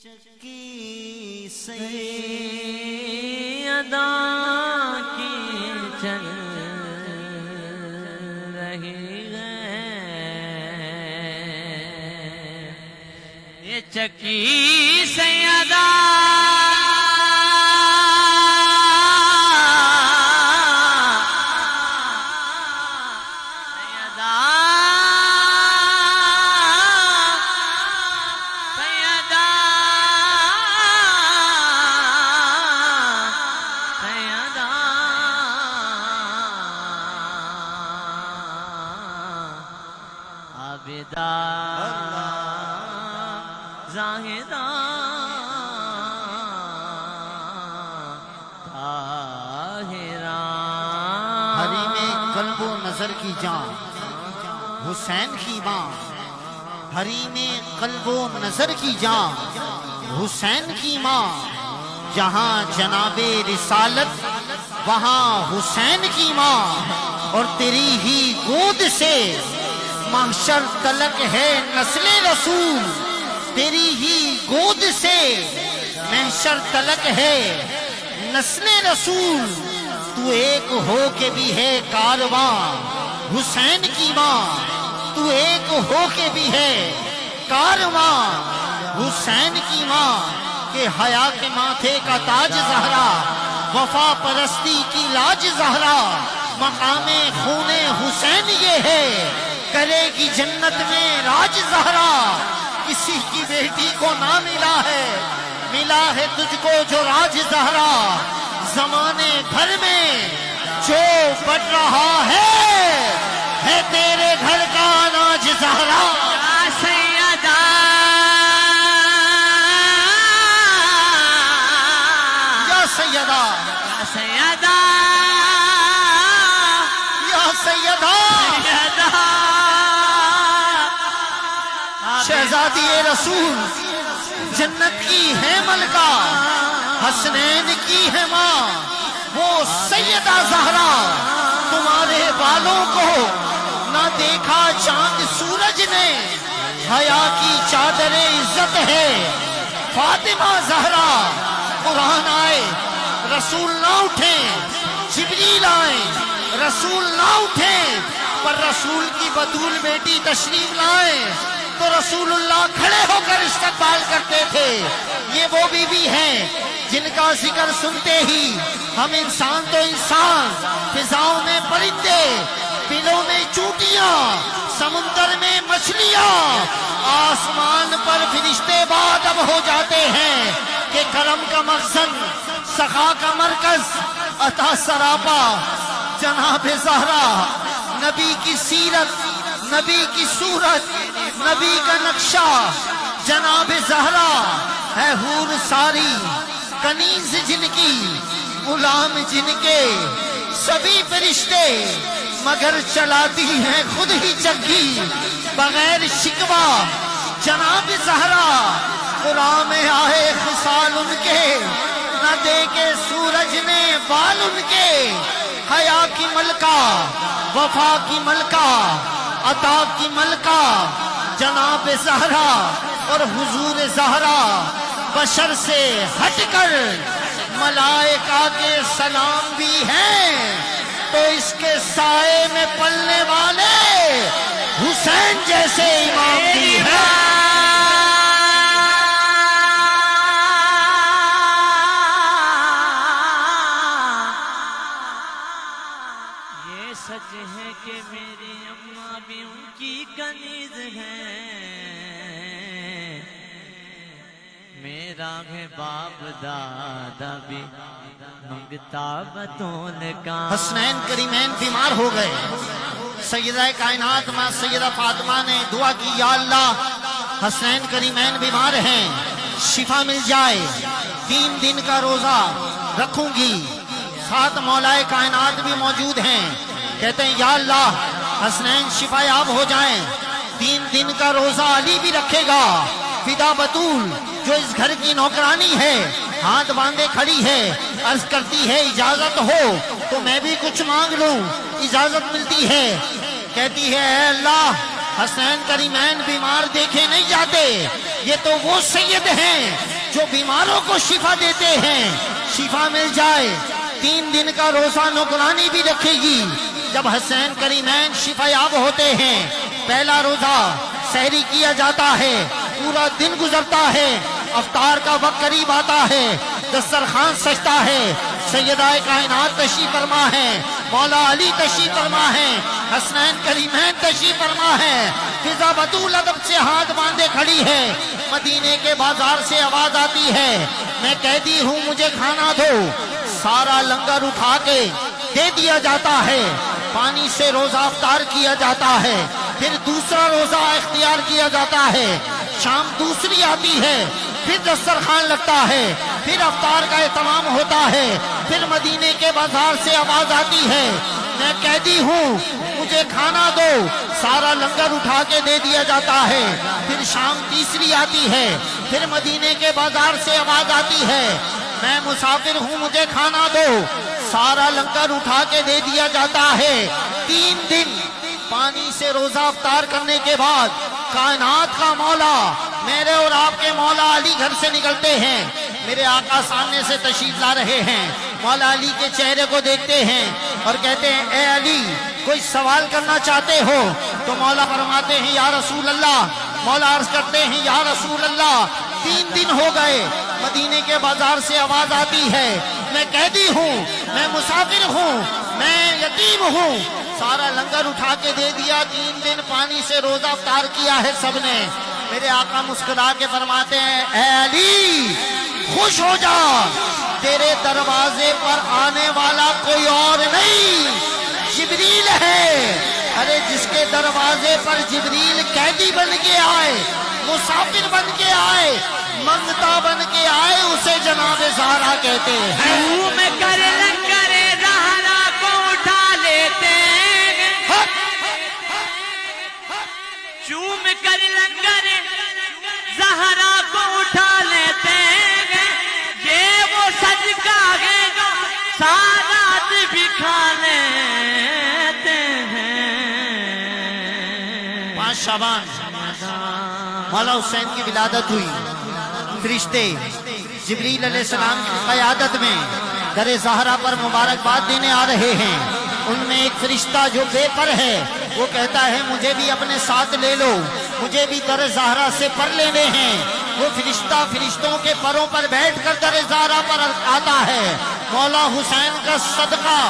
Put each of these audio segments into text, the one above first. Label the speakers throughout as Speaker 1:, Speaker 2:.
Speaker 1: چکی سیدہ کی چل رہی ہے، یہ چکی سیدہ عابدہ زاہدہ طاہرہ،
Speaker 2: حریم قلب و نظر کی جان حسین کی ماں، حریم قلب و نظر کی جان حسین کی ماں، جہاں جناب رسالت وہاں حسین کی ماں، اور تیری ہی گود سے محشر تلک ہے نسل رسول، تیری ہی گود سے محشر تلک ہے نسل رسول، تو ایک ہو کے بھی ہے کارواں حسین کی ماں، تو ایک ہو کے بھی ہے کارواں حسین کی ماں، کہ حیا کے ماتھے کا تاج زہرا، وفا پرستی کی لاج زہرا، مقام خون حسین یہ ہے، کرے گی جنت میں راج زہرا، کسی کی بیٹی کو نہ ملا ہے تجھ کو جو راج زہرا، زمانے بھر میں جو بڑھ رہا ہے تیرے گھر کا اناج زہرا،
Speaker 1: یا سیدہ
Speaker 2: یا سیدہ
Speaker 1: یا سیدہ
Speaker 2: یا سیدہ شہزادی رسول جنت کی ہے ملکہ، حسنین کی ہے ماں وہ سیدہ زہرا، تمہارے بالوں کو نہ دیکھا چاند سورج نے، حیا کی چادر عزت ہے فاطمہ زہرا، قرآن آئے رسول نہ اٹھیں، جبریل آئے رسول نہ اٹھیں، پر رسول کی بطول بیٹی تشریف لائیں تو رسول اللہ کھڑے ہو کر استقبال کرتے تھے۔ یہ وہ بیوی ہیں جن کا ذکر سنتے ہی ہم انسان تو انسان، فضاؤں میں پرندے، بلوں میں چونٹیاں، سمندر میں مچھلیاں، آسمان پر فرشتے بادب ہو جاتے ہیں کہ کرم کا مخزن، سخا کا مرکز، عطا سراپا جناب زہرا، نبی کی سیرت، نبی کی صورت، نبی کا نقشہ جناب زہرا ہے، حور ساری کنیز جن کی، غلام جن کے سبھی فرشتے، مگر چلاتی ہیں خود ہی چکی بغیر شکوہ جناب زہرا، قرآن میں آئے خصال ان کے، نہ دیکھے سورج نے بال ان کے، حیا کی ملکہ، وفا کی ملکہ، عطا کی ملکہ جناب زہرا، اور حضور زہرا بشر سے ہٹ کر ملائکہ کے سلام بھی ہیں، تو اس کے سائے میں پلنے والے حسین جیسے امام بھی ہیں۔
Speaker 1: یہ سچ ہے کہ میری اماں بھی ان کی کنیز ہے، میرا ہے باپ دادا بھی منگتا بطول کا۔
Speaker 2: حسنین کریمین بیمار ہو گئے، سیدہ کائنات ماں سیدہ فاطمہ نے دعا کی، یا اللہ حسنین کریمین بیمار ہیں، شفا مل جائے، 3 دن کا روزہ رکھوں گی، ساتھ مولا کائنات بھی موجود ہیں، کہتے ہیں یا اللہ حسنین شفا یاب ہو جائیں، 3 دن کا روزہ علی بھی رکھے گا، فدا بطول جو اس گھر کی نوکرانی ہے ہاتھ باندھے کھڑی ہے، عرض کرتی ہے اجازت ہو تو میں بھی کچھ مانگ لوں، اجازت ملتی ہے، کہتی ہے اے اللہ حسین کریمین بیمار دیکھے نہیں جاتے، یہ تو وہ سید ہیں جو بیماروں کو شفا دیتے ہیں شفا مل جائے. 3 دن کا روزہ نگرانی بھی رکھے گی. جب حسین کریمین شفا یاب ہوتے ہیں پہلا روزہ سحری کیا جاتا ہے, پورا دن گزرتا ہے, افطار کا وقت قریب آتا ہے, دسترخوان سجتا ہے, سیدہ کائنات تشریف فرما ہے, مولا علی تشریف فرما ہے, حسنین کریمین تشریف فرما ہے. فضا بطول ادب سے ہاتھ باندھے کھڑی ہے. مدینے کے بازار سے آواز آتی ہے, میں قیدی ہوں مجھے کھانا دو. سارا لنگر اٹھا کے دے دیا جاتا ہے. پانی سے روزہ افطار کیا جاتا ہے. پھر دوسرا روزہ اختیار کیا جاتا ہے. شام دوسری آتی ہے, پھر دسترخوان لگتا ہے, پھر افطار کا اہتمام ہوتا ہے. پھر مدینے کے بازار سے آواز آتی ہے, میں قیدی ہوں مجھے کھانا دو. سارا لنگر اٹھا کے دے دیا جاتا ہے. پھر شام تیسری آتی ہے, پھر مدینے کے بازار سے آواز آتی ہے, میں مسافر ہوں مجھے کھانا دو. سارا لنگر اٹھا کے دے دیا جاتا ہے. 3 دن پانی سے روزہ افطار کرنے کے بعد کائنات کا مولا میرے اور آپ کے مولا علی گھر سے نکلتے ہیں. میرے آقا سامنے سے تشریف لا رہے ہیں. مولا علی کے چہرے کو دیکھتے ہیں اور کہتے ہیں, اے علی کوئی سوال کرنا چاہتے ہو؟ تو مولا فرماتے ہیں, یا رسول اللہ. مولا عرض کرتے ہیں, یا رسول اللہ 3 دن ہو گئے, مدینے کے بازار سے آواز آتی ہے, میں قیدی ہوں, میں مسافر ہوں, میں یتیم ہوں. سارا لنگر اٹھا کے دے دیا. 3 دن پانی سے روزہ افطار کیا ہے سب نے. میرے آقا مسکرا کے فرماتے ہیں, اے علی خوش ہو جا, تیرے دروازے پر آنے والا کوئی اور نہیں, جبریل ہے. ارے جس کے دروازے پر جبریل قیدی بن کے آئے, مسافر بن کے آئے, منگتا بن کے آئے, اسے جناب زہرا کہتے ہیں.
Speaker 1: چوم کر لنگر زہرا کو اٹھا لیتے ہیں, چوم کر لنگر زہرا کو اٹھا لیتے ہیں. یہ وہ صدقہ ہے جو سادات بھی کھا لیتے ہیں.
Speaker 2: 5 شعبان مولا حسین کی ولادت ہوئی. فرشتے جبریل علیہ السلام کی قیادت میں در زہرا پر مبارکباد دینے آ رہے ہیں. ان میں ایک فرشتہ جو بے پر ہے وہ کہتا ہے, مجھے بھی اپنے ساتھ لے لو, مجھے بھی در زہرا سے پر لینے ہیں. وہ فرشتہ فرشتوں کے پروں پر بیٹھ کر در زہرا پر آتا ہے. مولا حسین کا صدقہ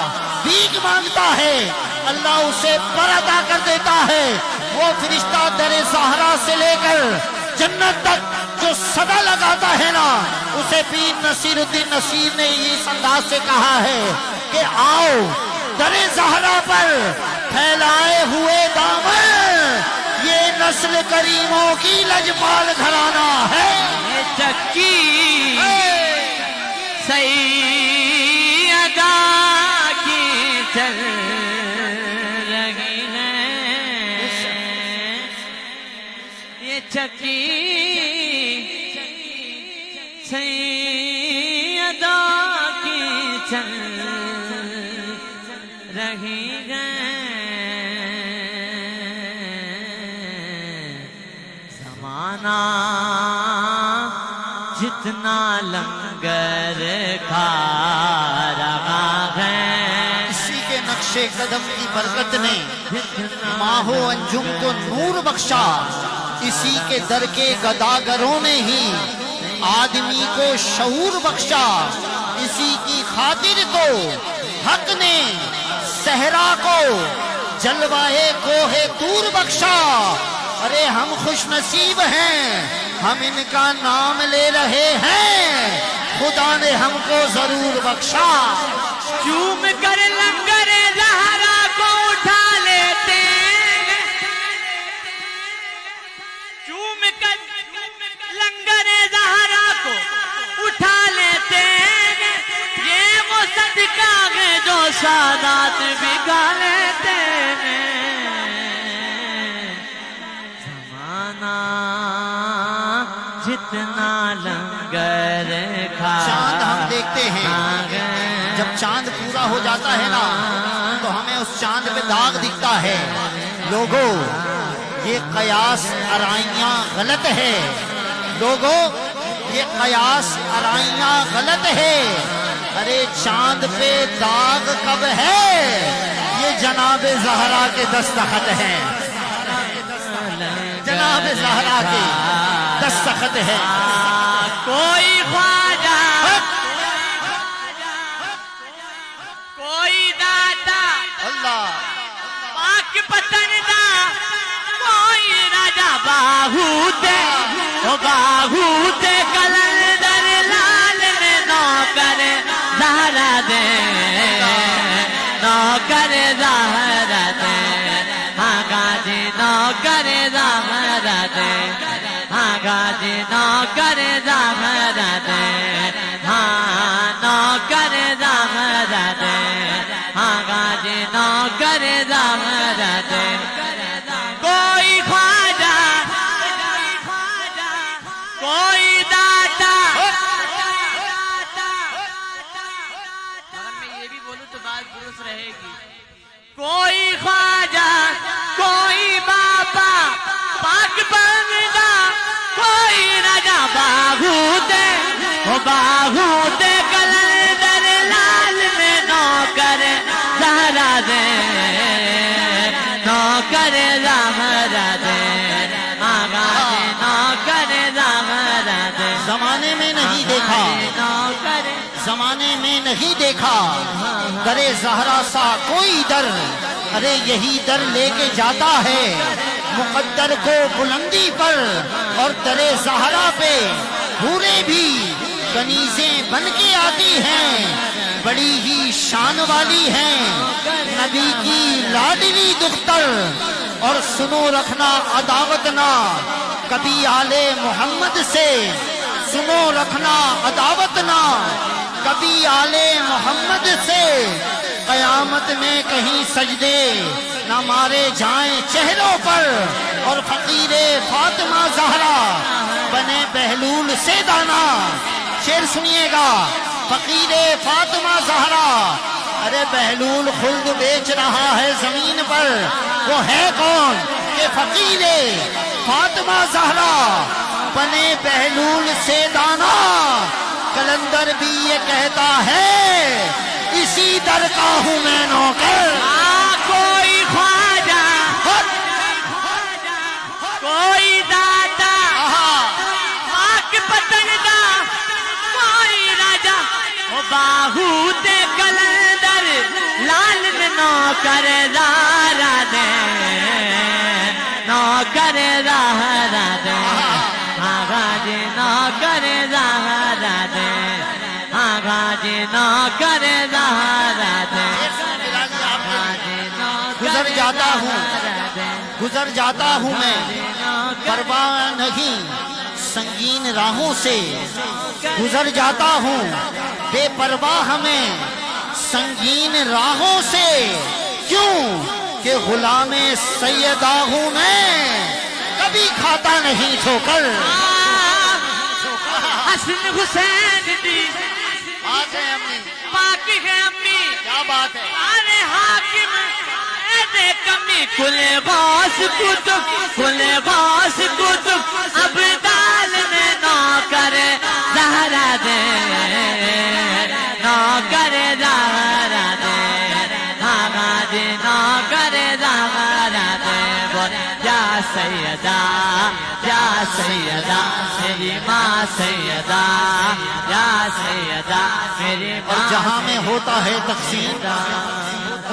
Speaker 2: بھیک مانگتا ہے, اللہ اسے پر عطا کر دیتا ہے. وہ فرشتہ در زہرا سے لے کر جنت تک جو صدا لگاتا ہے نا, اسے پیر نصیر الدین نصیر نے اس انداز سے کہا ہے کہ آؤ در زہرا پر پھیلائے ہوئے دامن, یہ نسل کریموں کی لجپال گھرانہ ہے.
Speaker 1: یہ چکی سیدہ کی چل رہی ہے, یہ چکی سیدہ کی چل رہی ہے. زمانہ جتنا لنگر کھا رہا ہے,
Speaker 2: اسی کے نقش قدم کی برکت نے ماہ و انجم کو نور بخشا. اسی کے در کے گداگروں نے ہی آدمی کو شعور بخشا. اسی کی خاطر تو حق نے صحرا کو جلوائے کوہ طور بخشا. ارے ہم خوش نصیب ہیں, ہم ان کا نام لے رہے ہیں, خدا نے ہم کو ضرور بخشا.
Speaker 1: چوم کر لنگر زہرا کو اٹھا لیتے ہیں, چوم کر لنگر زہرا کو اٹھا لیتے ہیں. یہ وہ صدقہ ہے جو سادات بھی کھا لیتے ہیں. زمانہ جتنا لنگر کھا.
Speaker 2: چاند ہم دیکھتے ہیں, جب چاند پورا ہو جاتا ہے نا تو ہمیں اس چاند پہ داغ دکھتا ہے. لوگوں یہ قیاس آرائیاں غلط ہے. لوگوں یہ قیاس ارائیاں غلط ہے. ارے چاند پہ داغ کب ہے؟ یہ جناب زہرا کے دستخط ہیں. جناب زہرا کے دستخط ہے.
Speaker 1: کوئی خواجہ کوئی داتا
Speaker 2: اللہ
Speaker 1: پاک پتندا کوئی راجا باہو دے کلندر لال نے نوکر زہرا دے نوکر زہرا دے ہاں غازی نوکر زہرا دے ہاں غازی نوکر زہرا دے ہاں نوکر زہرا دے ہاں غازی نوکر زہرا دے. کوئی خواجہ کوئی داتا میں یہ بھی بولوں تو بات درست رہے گی. کوئی خواجہ کوئی باپا پاک بندہ کوئی راجا باہو دے کلندر لال میں نوکر زہرا دے نوکر زہرا دے آغاز نوکر زہرا دے.
Speaker 2: زمانے میں نہیں دیکھا
Speaker 1: نوکر
Speaker 2: زمانے میں نہیں دیکھا در زہرا سا کوئی در. ارے یہی در لے کے جاتا ہے مقدر کو بلندی پر. اور در زہرا پہ حوریں بھی کنیزیں بن کے آتی ہیں بڑی ہی شان والی ہیں. نبی کی لاڈلی دختر. اور سنو رکھنا عداوت نہ کبھی آل محمد سے. سنو رکھنا عداوت نہ کبھی آل محمد سے. قیامت میں کہیں سجدے نہ مارے جائیں چہروں پر. اور فقیر فاطمہ زہرا بنے بہلول سے دانا. شعر سنیے گا. فقیر فاطمہ زہرا ارے بہلول خلد بیچ رہا ہے زمین پر. وہ ہے کون کہ فقیر فاطمہ زہرا بنے بہلول سے دانا. کلندر بھی یہ کہتا ہے اسی در کا ہوں میں نوکر.
Speaker 1: کوئی خواجہ کوئی داتا پاک پتندا کوئی راجا باہو دے کلندر لال میں نوکر زہرا دے نوکر زہرا دے ہاں غازی نوکر زہرا دے ہاں غازی نوکر زہرا دے.
Speaker 2: گزر جاتا ہوں میں پرواہ نہیں سنگین راہوں سے. گزر جاتا ہوں بے پرواہ میں سنگین راہوں سے. کیوں کہ غلام سیدہ ہوں میں کبھی کھاتا نہیں ٹھوکر.
Speaker 1: حسن حسین دی
Speaker 2: بات ہے امی
Speaker 1: پاک ہے امی.
Speaker 2: کیا بات ہے.
Speaker 1: ارے حاکم دے کمی کل غوث کتب ابدال میں نوکر زہرا دے نوکر زہرا دے ہاں غازی نوکر زہرا دے. یا سیدہ میری ماں سیدہ یا سیدہ میری
Speaker 2: اور
Speaker 1: ماں.
Speaker 2: جہاں میں ہوتا ہے تقسیم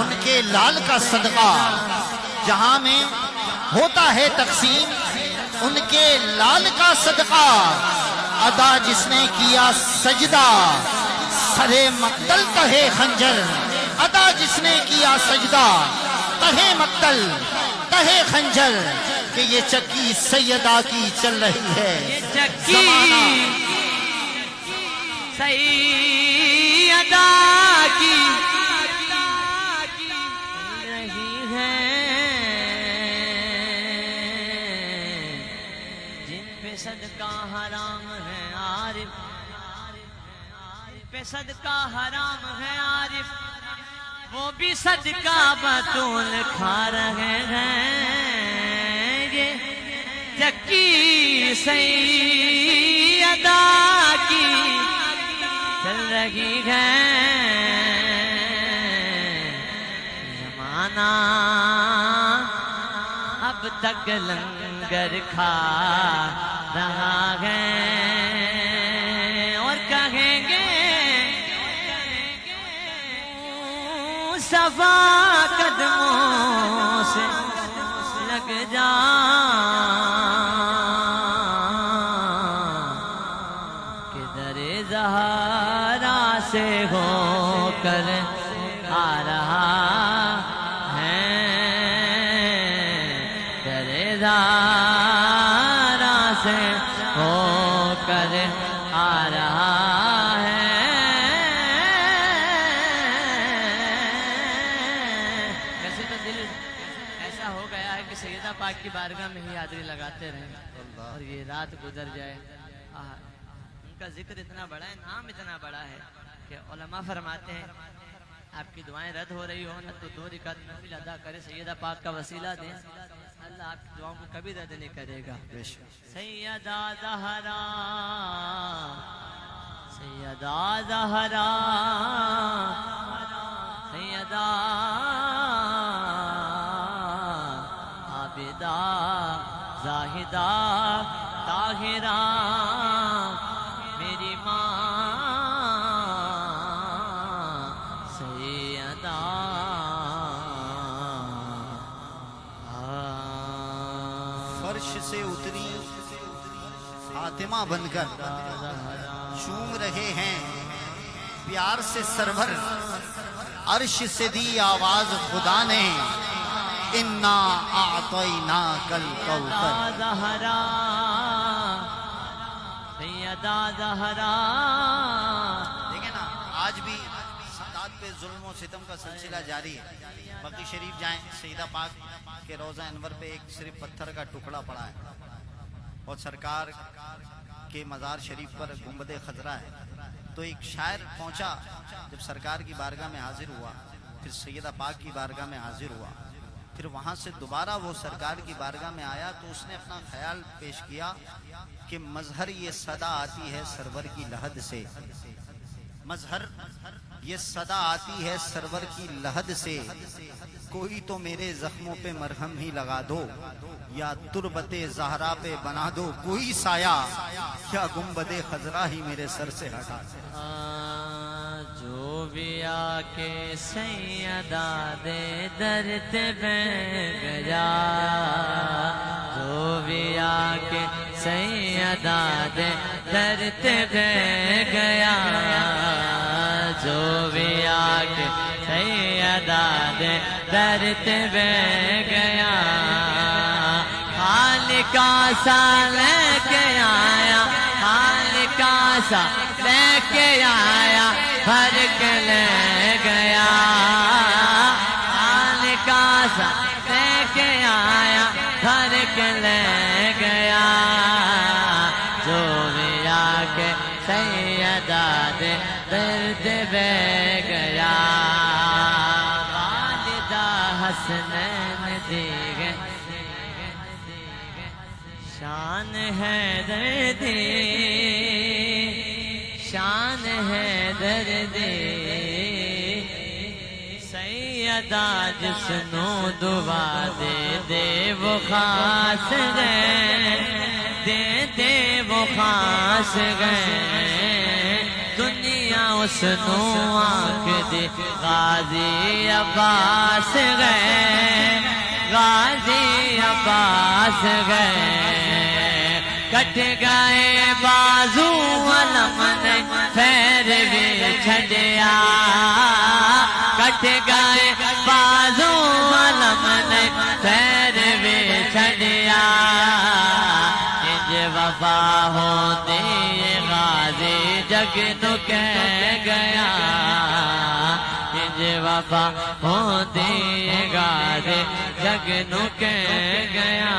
Speaker 2: ان کے لال کا صدقہ. جہاں میں ہوتا ہے تقسیم ان کے لال کا صدقہ. ادا جس نے کیا سجدہ سرے مقتل تہے خنجر. ادا جس نے کیا سجدہ تہے مقتل تہے خنجر. کہ یہ چکی سیدہ کی چل رہی ہے
Speaker 1: چکی سیدہ کی رہی ہے جن پہ صدقہ حرام ہے عارف پہ صدقہ حرام ہے عارف وہ بھی صدقہ بطول کھا رہے ہیں. یہ چکی سیدہ رہی ہے زمانہ اب تک لنگر کھا رہا ہے اور کہیں گے صفا قدموں سے لگ جا کدھر زہرا سے ہو کر آ رہا ہے در زہرا سے ہو کر آ رہا ہے ویسے تو دل ایسا ہو گیا ہے کہ سیدہ پاک کی بارگاہ میں ہی حاضری لگاتے رہیں اور یہ رات گزر جائے. ان کا ذکر اتنا بڑا ہے, نام اتنا بڑا ہے کہ علماء فرماتے ہیں آپ کی دعائیں رد ہو رہی ہو نہ تو 2 رکعت نفل ادا کرے, سیدہ پاک کا وسیلہ دیں, اللہ آپ کی دعاؤں کو کبھی رد نہیں کرے گا. سیدہ زہرا سیدہ زہرا سیدہ عابدہ زاہدہ طاہرہ میری ماں سیدہ
Speaker 2: فرش سے اتری فاطمہ بن کر چوم رہے ہیں پیار سے سرور, عرش سے دی آواز خدا نے انا اعطیناک الکوثر.
Speaker 1: زہرا سیدہ زہرا.
Speaker 2: دیکھیں نا آج بھی سادات پہ ظلم و ستم کا سلسلہ جاری ہے. بقی شریف جائیں, سیدہ پاک کے روضہ انور پہ ایک صرف پتھر کا ٹکڑا پڑا ہے اور سرکار کے مزار شریف پر گنبد خضرا ہے. تو ایک شاعر پہنچا جب سرکار کی بارگاہ میں حاضر ہوا, پھر سیدہ پاک کی بارگاہ میں حاضر ہوا, پھر وہاں سے دوبارہ وہ سرکار کی بارگاہ میں آیا تو اس نے اپنا خیال پیش کیا کہ مظہر یہ صدا آتی ہے سرور کی لحد سے, مظہر یہ صدا آتی ہے سرور کی لحد سے, کوئی تو میرے زخموں پہ مرہم ہی لگا دو یا تربت زہرا پہ بنا دو کوئی سایہ, کیا گنبد خضرا ہی میرے سر سے ہٹا دو.
Speaker 1: جو بھی آ کے سیدہ دے درد میں گیا, جو بھی آ کے سیدہ دے درد میں گیا, جو بھی آ کے سیدہ دے درد میں گیا, حال کا سا لے کے آیا, حال کا سا لے کے آیا, بھر کے لے گیا, حال کا سا لے کے آیا, بھر کے لے گیا, جو بھی آ کے سیدہ دے درد بے گیا. والدہ حسنین دیگے شان ہے دردی, شان ہے دردی, سیدہ جس نو دعا دے دے وہ خاص گئے, دے دے وہ خاص گئے, دنیا اس نو آنکھ دے غازی عباس گئے, غازی عباس گئے, کٹ گئے بازو علم نے پھر بھی چھڑیا, کٹ گئے بازو علم نے پھر بھی چھڑیا, انج وفا ہوتی غازی جگ نو کہہ گیا, انج وفا ہوتی غازی جگ نو کہہ گیا.